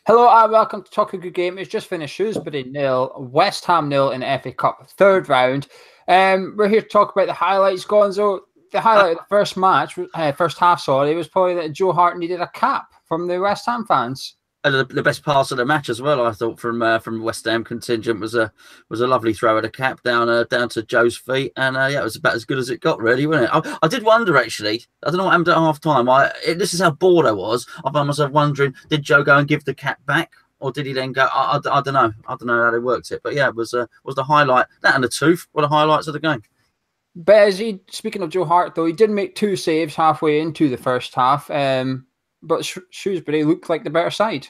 Hello and welcome to Talk a Good Game. It's just finished Shrewsbury 0, West Ham 0 in the FA Cup third round. We're here to talk about the highlights, Gonzo. The highlight of the first match, first half, was probably that Joe Hart needed a cap from the West Ham fans. The best pass of the match as well, I thought, from West Ham contingent was a lovely throw at a cap down to Joe's feet, and it was about as good as it got, really, wasn't it? I did wonder, actually. I don't know what happened at half time. This is how bored I was. I found myself wondering, did Joe go and give the cap back, or did he then go? I don't know. I don't know how they worked it, but yeah, it was the highlight. That and the tooth were the highlights of the game. But speaking of Joe Hart, though, he did make 2 saves halfway into the first half. But Shrewsbury looked like the better side.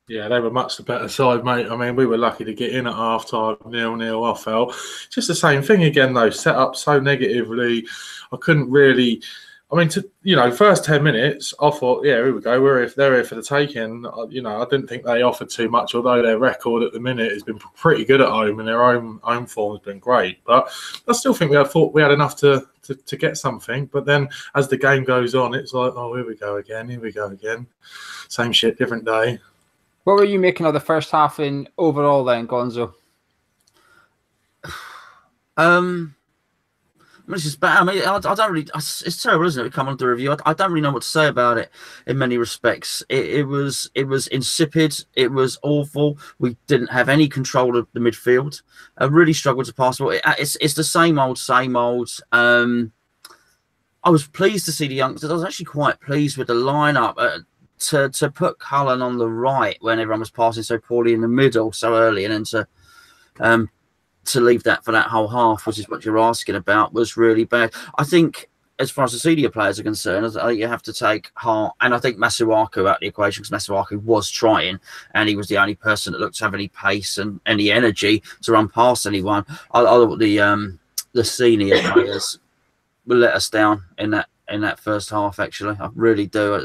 Yeah, they were much the better side, mate. I mean, we were lucky to get in at half-time, 0-0, I felt. Just the same thing again, though, set up so negatively. I couldn't really... I mean, first 10 minutes, I thought, yeah, here we go. They're here for the taking. I didn't think they offered too much, although their record at the minute has been pretty good at home and their own form has been great. But I still think we had enough to get something. But then as the game goes on, it's like, oh, here we go again. Same shit, different day. What were you making of the first half in overall then, Gonzo? It's just bad. I mean, I don't really. It's terrible, isn't it? We come on to review. I don't really know what to say about it in many respects. It was insipid. It was awful. We didn't have any control of the midfield. I really struggled to pass the ball. It's the same old. I was pleased to see the youngsters. I was actually quite pleased with the lineup. To put Cullen on the right when everyone was passing so poorly in the middle so early, and then to leave that for that whole half, which is what you're asking about, was really bad. I think as far as the senior players are concerned, you have to take Hart, and I think Masuaku out of the equation, because Masuaku was trying, and he was the only person that looked to have any pace and any energy to run past anyone. I thought the senior players will let us down in that first half. Actually, I really do.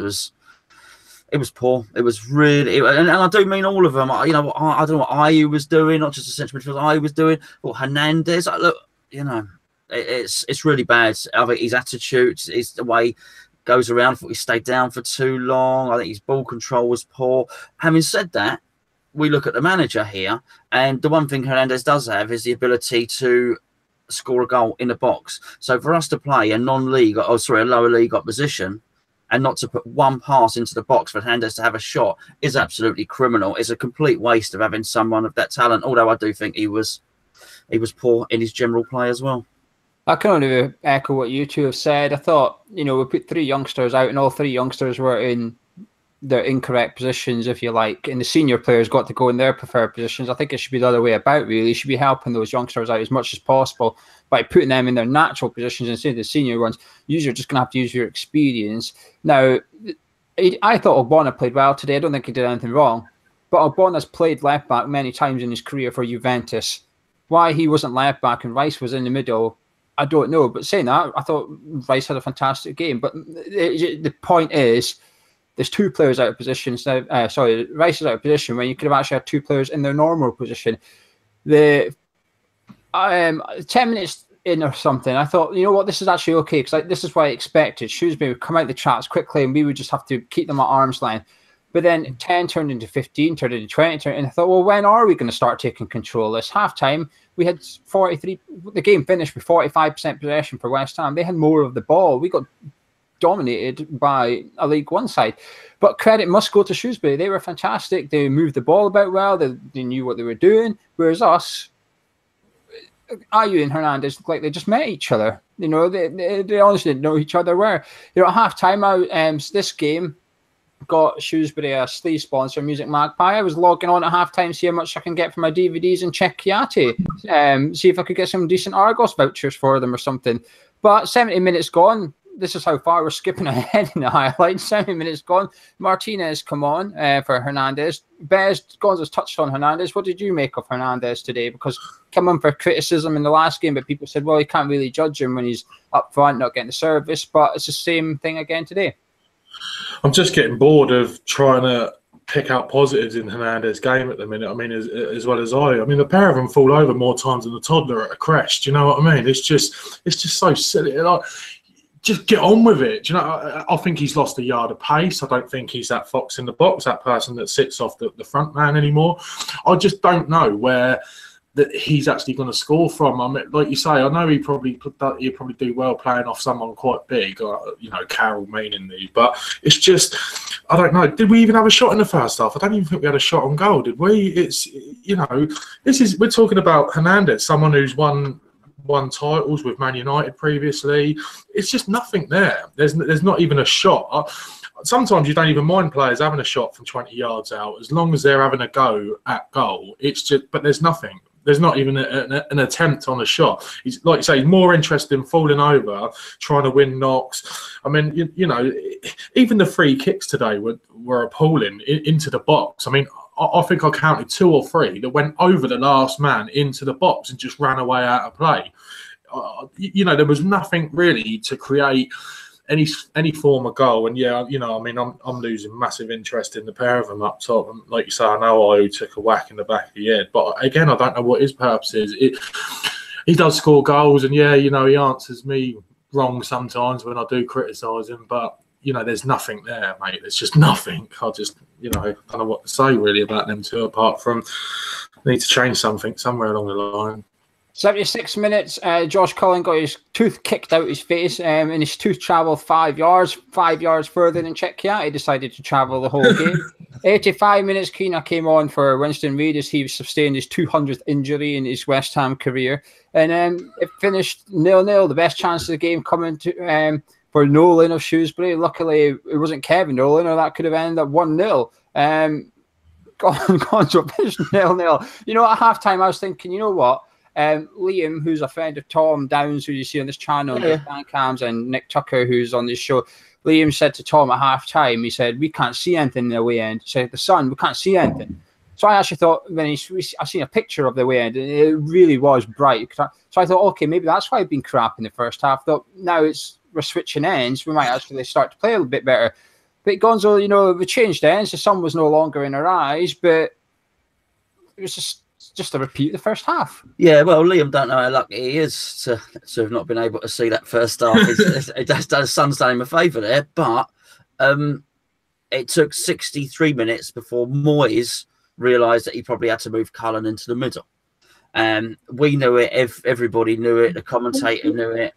It was poor. It was really, and I do mean all of them. I don't know what Ayew was doing, not just the central midfield. Ayew was doing, or Hernandez. Look, it's really bad. I think his attitude, the way he goes around. I thought he stayed down for too long. I think his ball control was poor. Having said that, we look at the manager here, and the one thing Hernandez does have is the ability to score a goal in the box. So for us to play a lower league opposition, and not to put one pass into the box for Hernandez to have a shot is absolutely criminal. It's a complete waste of having someone of that talent, although I do think he was poor in his general play as well. I can only echo what you two have said. I thought, we put 3 youngsters out, and all 3 youngsters were in their incorrect positions, if you like, and the senior players got to go in their preferred positions. I think it should be the other way about, really. You should be helping those youngsters out as much as possible by putting them in their natural positions instead of the senior ones. You're just going to have to use your experience. Now, I thought Ogbonna played well today. I don't think he did anything wrong, but Ogbonna's played left back many times in his career for Juventus. Why he wasn't left back and Rice was in the middle, I don't know. But saying that, I thought Rice had a fantastic game. But the point is, there's 2 players out of position. Rice is out of position when you could have actually had 2 players in their normal position. The 10 minutes in or something, I thought, you know what, this is actually okay, because this is what I expected. Shrewsbury would come out the traps quickly, and we would just have to keep them at arm's length. But then 10 turned into 15, turned into 20, and I thought, well, when are we going to start taking control of this? Half-time, we had 43. The game finished with 45% possession for West Ham. They had more of the ball. We got dominated by a League One side, but credit must go to Shrewsbury. They were fantastic. They moved the ball about well. They knew what they were doing. Whereas us, Ayew and Hernandez looked like they just met each other. They honestly didn't know each other were. At half time, this game got Shrewsbury a sleeve sponsor, Music Magpie. I was logging on at half time, see how much I can get for my DVDs and check Chiati, see if I could get some decent Argos vouchers for them or something. But 70 minutes gone. This is how far we're skipping ahead in the highlights. 70 minutes gone. Martinez come on for Hernandez. Gonzo's touched on Hernandez. What did you make of Hernandez today? Because come on for criticism in the last game, but people said, well, you can't really judge him when he's up front, not getting the service. But it's the same thing again today. I'm just getting bored of trying to pick out positives in Hernandez's game at the minute. I mean, as well as I mean, the pair of them fall over more times than a toddler at a crash. Do you know what I mean? It's just so silly. just get on with it. Do you know, I think he's lost a yard of pace. I don't think he's that fox in the box, that person that sits off the front man anymore. I just don't know where that he's actually going to score from. I mean, like you say, I know he'd probably do well playing off someone quite big, or, you know, Carroll mainly. But it's just, I don't know. Did we even have a shot in the first half? I don't even think we had a shot on goal, did we? It's, you know, we're talking about Hernandez, someone who's won titles with Man United previously. It's just nothing there. There's not even a shot. Sometimes you don't even mind players having a shot from 20 yards out as long as they're having a go at goal. It's just, but there's nothing. There's not even an attempt on a shot. He's, like you say, more interested in falling over, trying to win knocks. I mean, you know, even the free kicks today were appalling into the box. I mean, I think I counted 2 or 3 that went over the last man into the box and just ran away out of play. You know, there was nothing really to create any form of goal. And yeah, you know, I mean, I'm losing massive interest in the pair of them up top. And like you say, I know I took a whack in the back of the head, but again, I don't know what his purpose is. He does score goals, and yeah, you know, he answers me wrong sometimes when I do criticise him, but you know, there's nothing there, mate. There's just nothing. I just, you know, I don't know what to say really about them two, apart from need to change something somewhere along the line. 76 minutes, Josh Cullen got his tooth kicked out his face, and his tooth travelled 5 yards further than Czechia. He decided to travel the whole game. 85 minutes, Keena came on for Winston Reid as he sustained his 200th injury in his West Ham career. And it finished 0-0, the best chance of the game coming to for Nolan of Shrewsbury. Luckily, it wasn't Kevin Nolan, or that could have ended up 1-0. Gonzo finished 0-0. You know, at halftime, I was thinking, you know what? Liam, who's a friend of Tom Downs, who you see on this channel, Dan Cams, and Nick Tucker, who's on this show, Liam said to Tom at half time, he said, we can't see anything in the away end. He said, the sun, we can't see anything. So I actually thought, when I seen a picture of the away end, and it really was bright. So I thought, okay, maybe that's why I've been crap in the first half. Though now we're switching ends, we might actually start to play a little bit better. But Gonzo, you know, we changed ends. The sun was no longer in our eyes, but it was just a repeat of the first half. Yeah, well, Liam don't know how lucky he is to have not been able to see that first half. His son's done him a favour there, but it took 63 minutes before Moyes realised that he probably had to move Cullen into the middle. We knew it. Everybody knew it. The commentator knew it.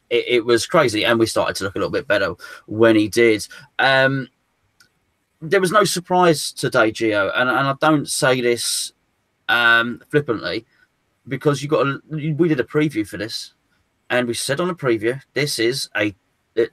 It was crazy, and we started to look a little bit better when he did. There was no surprise today, Gio, and I don't say this flippantly, because we did a preview for this, and we said on the preview, this is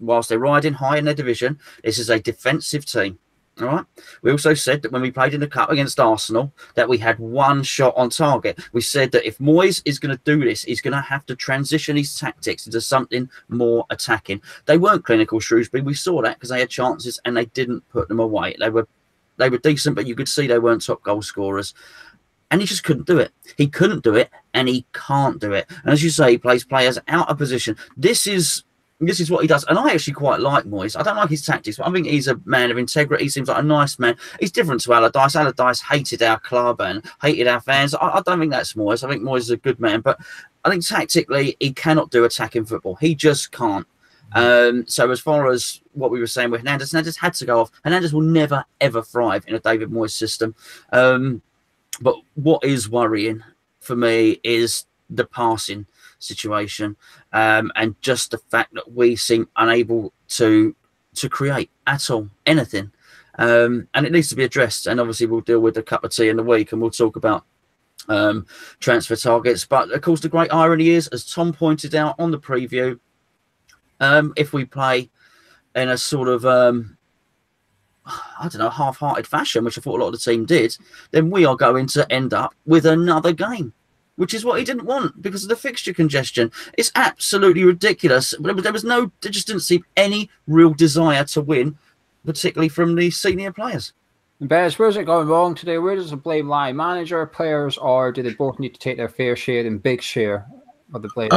whilst they're riding high in their division, this is a defensive team. All right. We also said that when we played in the cup against Arsenal, that we had one shot on target. We said that if Moyes is going to do this, he's going to have to transition his tactics into something more attacking. They weren't clinical, Shrewsbury. We saw that because they had chances and they didn't put them away. They were decent, but you could see they weren't top goal scorers. And he just couldn't do it. He couldn't do it, and he can't do it. And as you say, he plays players out of position. This is what he does. And I actually quite like Moyes. I don't like his tactics, but I think he's a man of integrity. He seems like a nice man. He's different to Allardyce. Allardyce hated our club and hated our fans. I don't think that's Moyes. I think Moyes is a good man. But I think tactically, he cannot do attacking football. He just can't. So as far as what we were saying with Hernandez had to go off. Hernandez will never, ever thrive in a David Moyes system. But what is worrying for me is the passing situation, and just the fact that we seem unable to create at all anything, and it needs to be addressed. And obviously we'll deal with a cup of tea in the week, and we'll talk about transfer targets. But of course the great irony is, as Tom pointed out on the preview, if we play in a sort of I don't know, half-hearted fashion, which I thought a lot of the team did, then we are going to end up with another game, which is what he didn't want because of the fixture congestion. It's absolutely ridiculous. There just didn't seem any real desire to win, particularly from the senior players. Bez, where's it going wrong today? Where does the blame lie? Manager, players, or do they both need to take their fair share and big share of the blame?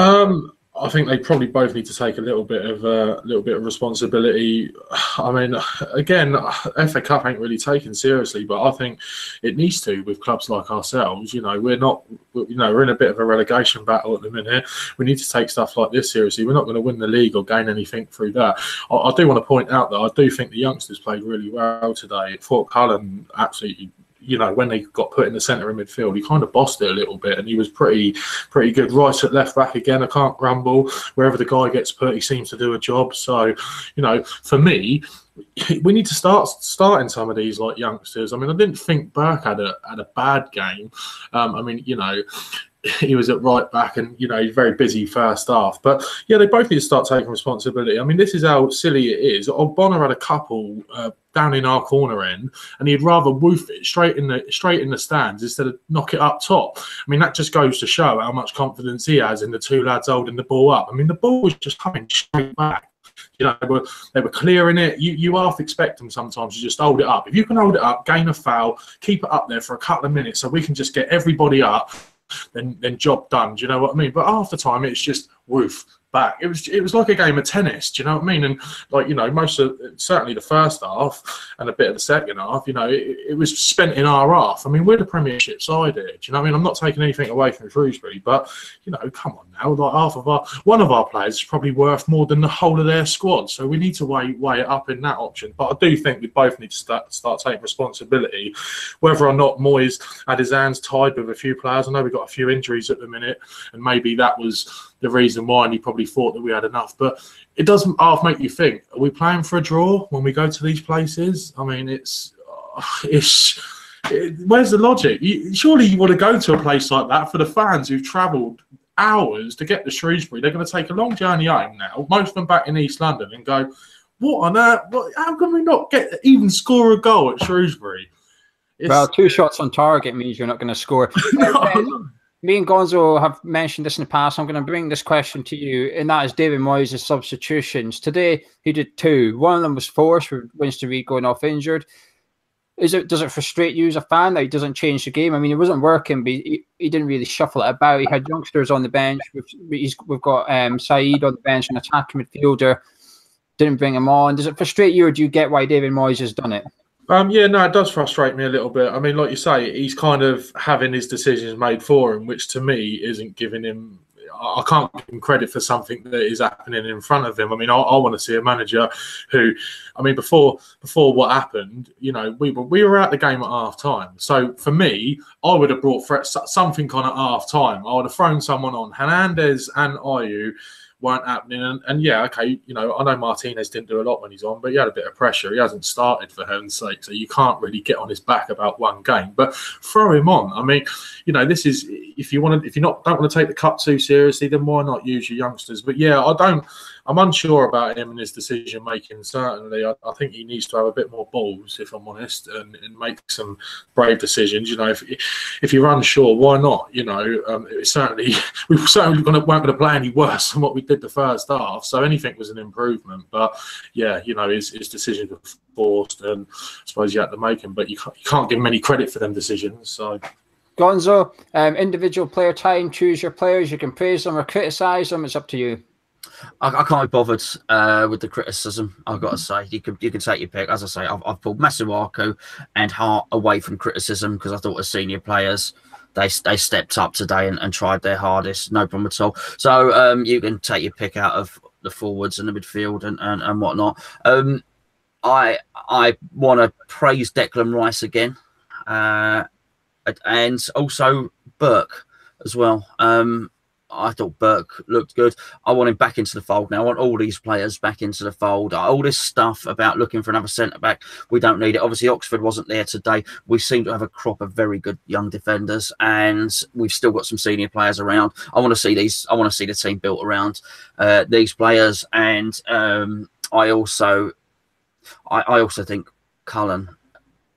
I think they probably both need to take a little bit of responsibility. I mean, again, FA Cup ain't really taken seriously, but I think it needs to with clubs like ourselves. You know, we're in a bit of a relegation battle at the minute. We need to take stuff like this seriously. We're not going to win the league or gain anything through that. I do want to point out that I do think the youngsters played really well today. I thought Cullen absolutely, you know, when they got put in the centre of midfield, he kind of bossed it a little bit, and he was pretty good. Right at left back again, I can't grumble. Wherever the guy gets put, he seems to do a job. So, you know, for me, we need to starting some of these like youngsters. I mean, I didn't think Burke had a bad game. I mean, you know, he was at right back, and you know, he's very busy first half. But yeah, they both need to start taking responsibility. I mean, this is how silly it is. Bonner had a couple down in our corner end, and he'd rather woof it straight in the stands instead of knock it up top. I mean, that just goes to show how much confidence he has in the two lads holding the ball up. I mean, the ball was just coming straight back. You know, they were clearing it. You half expect them sometimes to just hold it up. If you can hold it up, gain a foul, keep it up there for a couple of minutes so we can just get everybody up, then job done. Do you know what I mean? But half the time it's just woof back. It was like a game of tennis. Do you know what I mean? And like, you know, certainly the first half and a bit of the second half, you know, it was spent in our half. I mean, we're the Premiership side here. Do you know what I mean? I'm not taking anything away from Shrewsbury, but you know, come on now. Like one of our players is probably worth more than the whole of their squad. So we need to weigh it up in that option. But I do think we both need to start taking responsibility. Whether or not Moyes had his hands tied with a few players, I know we've got a few injuries at the minute, and maybe that was the reason why, and he probably thought that we had enough. But it doesn't half make you think, are we playing for a draw when we go to these places? I mean, where's the logic? Surely you want to go to a place like that for the fans who've travelled hours to get to Shrewsbury. They're going to take a long journey home now, most of them back in East London, and go, what on earth? How can we not even score a goal at Shrewsbury? Well, 2 shots on target means you're not going to score. No. Me and Gonzo have mentioned this in the past. I'm going to bring this question to you, and that is David Moyes' substitutions. Today, he did 2. One of them was forced with Winston Reid going off injured. Does it frustrate you as a fan that he doesn't change the game? I mean, it wasn't working, but he didn't really shuffle it about. He had youngsters on the bench. We've got Saeed on the bench, an attacking midfielder. Didn't bring him on. Does it frustrate you, or do you get why David Moyes has done it? Yeah, no, it does frustrate me a little bit. I mean, like you say, he's kind of having his decisions made for him, which to me isn't giving him. I can't give him credit for something that is happening in front of him. I mean, I want to see a manager who, I mean, before what happened, you know, we were at the game at half time. So for me, I would have brought something on at half time. I would have thrown someone on. Hernandez and Ayew weren't happening, and yeah, okay, you know, I know Martinez didn't do a lot when he's on, but he had a bit of pressure. He hasn't started, for heaven's sake, so you can't really get on his back about one game. But throw him on. I mean, you know, this is if you don't want to take the cup too seriously, then why not use your youngsters? But yeah, I'm unsure about him and his decision making. Certainly, I think he needs to have a bit more balls, if I'm honest, and make some brave decisions. You know, if you're unsure, why not? You know, we certainly weren't going to play any worse than what we did the first half. So anything was an improvement. But yeah, you know, his decisions were forced, and I suppose you had to make them. But you can't give him any credit for them decisions. So. Gonzo, individual player time. Choose your players. You can praise them or criticise them. It's up to you. I can't be bothered with the criticism. I've got to say, you can take your pick. As I say, I've pulled Masuaku and Hart away from criticism because I thought as senior players they stepped up today and tried their hardest. No problem at all. So you can take your pick out of the forwards and the midfield and whatnot. I want to praise Declan Rice again, and also Burke as well. I thought Burke looked good. I want him back into the fold now. I want all these players back into the fold. All this stuff about looking for another centre-back, we don't need it. Obviously, Oxford wasn't there today. We seem to have a crop of very good young defenders, and we've still got some senior players around. I want to see these. I want to see the team built around these players, and I also think Cullen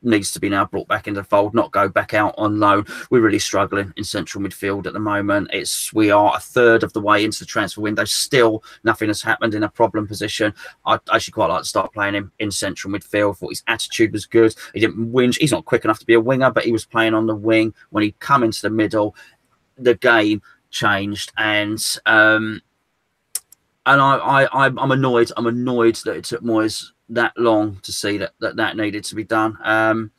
needs to be now brought back into the fold, not go back out on loan. We're really struggling in central midfield at the moment. We are a third of the way into the transfer window. Still, nothing has happened in a problem position. I'd actually quite like to start playing him in central midfield. Thought his attitude was good. He didn't whinge. He's not quick enough to be a winger, but he was playing on the wing. When he come into the middle, the game changed. And and I'm annoyed. I'm annoyed that it took Moyes that long to see that needed to be done.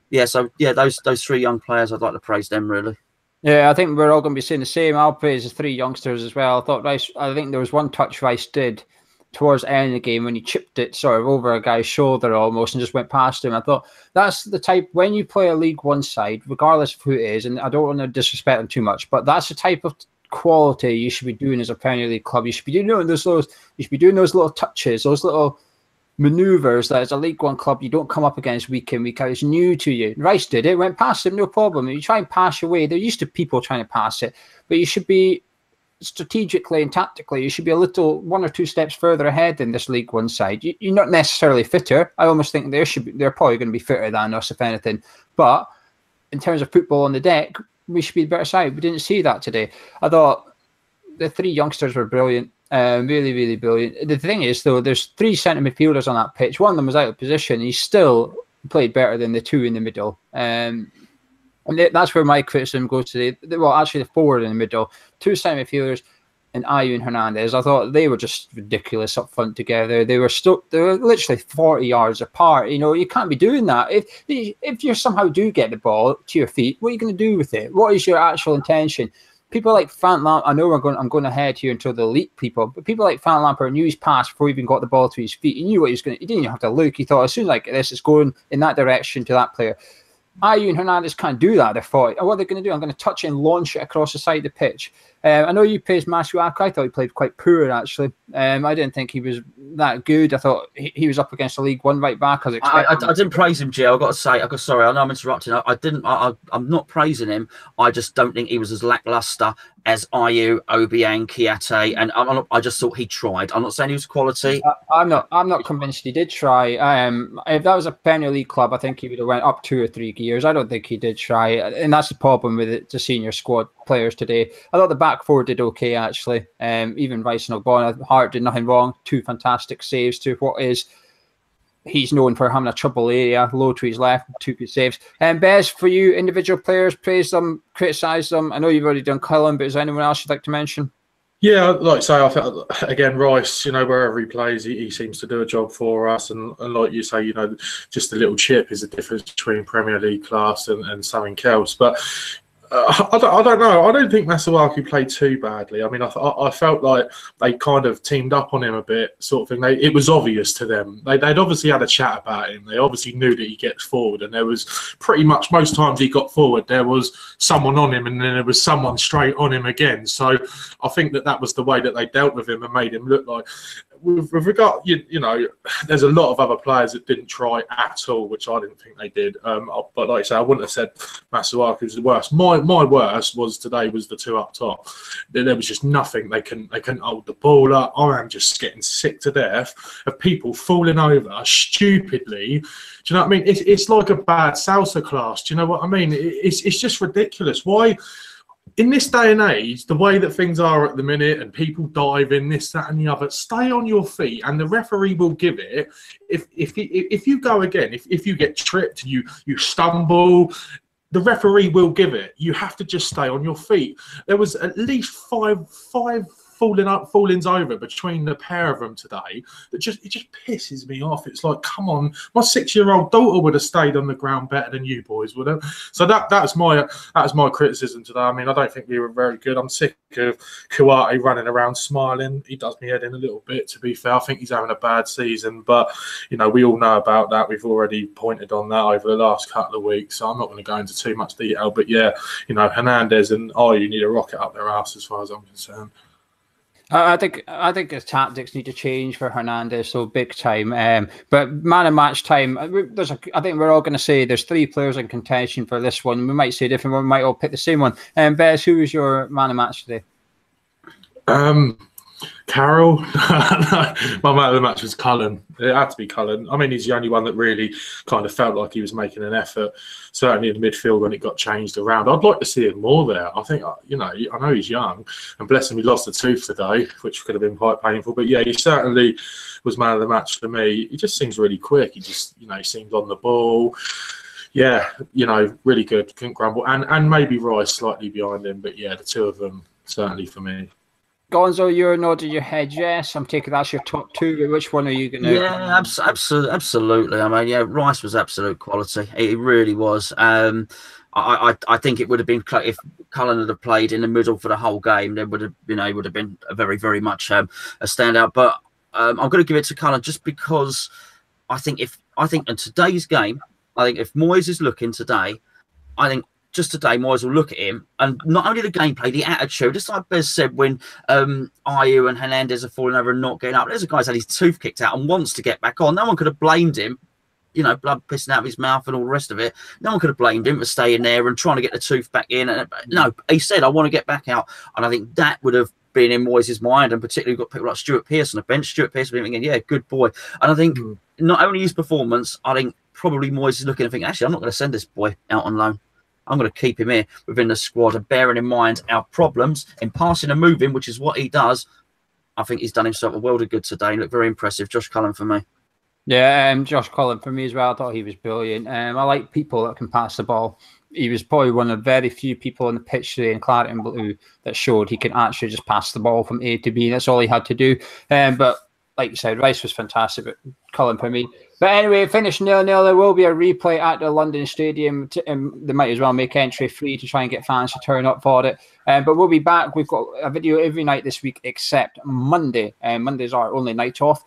Yeah, so yeah, those three young players, I'd like to praise them really. Yeah, I think we're all going to be saying the same. I'll praise the three youngsters as well. I thought Rice. I think there was one touch Rice did towards the end of the game when he chipped it sort of over a guy's shoulder almost and just went past him. I thought that's the type, when you play a League One side, regardless of who it is, and I don't want to disrespect them too much, but that's the type of quality you should be doing as a Premier League club. You should be doing those little touches, those little maneuvers that as a League One club you don't come up against week in, week out. It's new to you. Rice did it, went past him, no problem. You try and pass your way. They're used to people trying to pass it, but you should be strategically and tactically, you should be a little one or two steps further ahead than this League One side. You're not necessarily fitter. I almost think they're probably going to be fitter than us, if anything. But in terms of football on the deck, we should be the better side. We didn't see that today. I thought the three youngsters were brilliant. Really, really brilliant. The thing is, though, there's three centre midfielders on that pitch. One of them was out of position. He still played better than the two in the middle. And that's where my criticism goes today. Well, actually, the forward in the middle, two centre midfielders, and Ayew and Hernandez. I thought they were just ridiculous up front together. They were literally 40 yards apart. You know, you can't be doing that. If you somehow do get the ball to your feet, what are you going to do with it? What is your actual intention? People like Frank Lampard, I know I'm going ahead here until the elite people, but people like Frank Lampard knew his pass before he even got the ball to his feet. He knew what he was going to. He didn't even have to look. He thought, as soon as I get this, it's going in that direction to that player. Ayew and Hernandez can't do that. They're 40. What are they going to do? I'm going to touch it and launch it across the side of the pitch. I know you praised Masuaku. I thought he played quite poor, actually. I didn't think he was that good. I thought he was up against a League One right back. I didn't praise him, Joe. I've got to say, sorry, I know I'm interrupting. I'm not praising him. I just don't think he was as lacklustre as Ayew, Obiang, Kiate, and I just thought he tried. I'm not saying he was quality. I'm not convinced he did try. If that was a Premier League club, I think he would have went up 2 or 3 gears. I don't think he did try, and that's the problem with the senior squad players today. I thought the back four did okay, actually. Even Rice and Ogbonna, Hart did nothing wrong. 2 fantastic saves to what is he's known for having a trouble area, low to his left, 2 good saves. And Bez, for you, individual players, praise them, criticise them. I know you've already done Cullen, but is there anyone else you'd like to mention? Yeah, like I say, I felt, again, Rice, you know, wherever he plays, he seems to do a job for us. And like you say, you know, just a little chip is the difference between Premier League class and something else. But I don't know. I don't think Masuaku played too badly. I mean, I felt like they kind of teamed up on him a bit, sort of thing. It was obvious to them. They'd obviously had a chat about him. They obviously knew that he gets forward, and there was pretty much most times he got forward, there was someone on him, and then there was someone straight on him again. So I think that was the way that they dealt with him and made him look like. With regard, you know, there's a lot of other players that didn't try at all, which I didn't think they did. But like I say, I wouldn't have said Masuaku was the worst. My worst was today was the 2 up top. There was just nothing. They couldn't hold the ball up. I am just getting sick to death of people falling over stupidly. Do you know what I mean? It's like a bad salsa class. Do you know what I mean? It's just ridiculous. Why? In this day and age, the way that things are at the minute and people dive in this, that and the other, stay on your feet and the referee will give it. If you go again, if you get tripped, you stumble, the referee will give it. You have to just stay on your feet. There was at least five fallings over between the pair of them today. It just pisses me off. It's like, come on, my 6-year-old daughter would have stayed on the ground better than you boys would have. So that's my criticism today. I mean, I don't think we were very good. I'm sick of Kouate running around smiling. He does me head in a little bit, to be fair. I think he's having a bad season, but you know, we all know about that. We've already pointed on that over the last couple of weeks, so I'm not going to go into too much detail. But yeah, you know, Hernandez and you need a rocket up their ass as far as I'm concerned. I think his tactics need to change for Hernandez, so big time. But man of match time, I think we're all going to say there's 3 players in contention for this one. We might say different one, we might all pick the same one. Bez, who was your man of match today? Carroll. My man of the match was Cullen. It had to be Cullen. I mean, he's the only one that really kind of felt like he was making an effort, certainly in the midfield when it got changed around. I'd like to see him more there. I think, you know, I know he's young, and bless him, he lost a tooth today, which could have been quite painful. But yeah, he certainly was man of the match for me. He just seems really quick. He just, you know, he seemed on the ball. Yeah, you know, really good. Couldn't grumble. And maybe Rice slightly behind him. But yeah, the 2 of them certainly for me. Gonzo, you're nodding your head yes. I'm taking that's your top two. But which one are you going to? Yeah, absolutely. I mean, yeah, Rice was absolute quality. It really was. I think it would have been if Cullen had played in the middle for the whole game, there would have been a very much a standout. But I'm going to give it to Cullen just because I think in today's game, I think if Moyes is looking today, I think just today Moyes will look at him and not only the gameplay, the attitude. Just like Bez said, when Ayew and Hernandez are falling over and not getting up, there's a guy's had his tooth kicked out and wants to get back on. No one could have blamed him. Blood pissing out of his mouth and all the rest of it. No one could have blamed him for staying there and trying to get the tooth back in. And no, he said, I want to get back out. And I think that would have been in Moyes' mind. And particularly got people like Stuart Pearce on the bench. Stuart Pearce would be thinking, yeah, good boy. And I think not only his performance, I think probably Moyes is looking and thinking, actually, I'm not going to send this boy out on loan. I'm going to keep him here within the squad. And bearing in mind our problems in passing and moving, which is what he does, I think he's done himself a world of good today. He looked very impressive. Josh Cullen for me. Yeah, Josh Cullen for me as well. I thought he was brilliant. I like people that can pass the ball. He was probably one of the very few people on the pitch today in claret and blue that showed he can actually just pass the ball from A to B. That's all he had to do. But like you said, Rice was fantastic, but Cullen for me. But anyway, it finished 0-0. There will be a replay at the London Stadium. They might as well make entry free to try and get fans to turn up for it. But we'll be back. We've got a video every night this week except Monday. Monday's our only night off.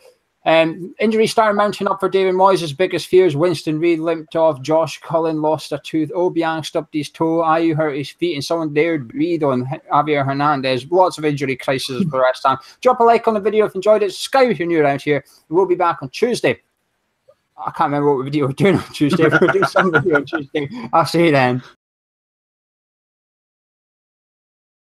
Injuries started mounting up for David Moyes' biggest fears. Winston Reid limped off. Josh Cullen lost a tooth. Obiang stubbed his toe. Ayew hurt his feet, and someone dared breathe on Javier Hernandez. Lots of injury crises for West Ham. Drop a like on the video if you enjoyed it. Subscribe if you're new around here. We'll be back on Tuesday. I can't remember what video we're doing on Tuesday. We'll do some video on Tuesday. I'll see you then.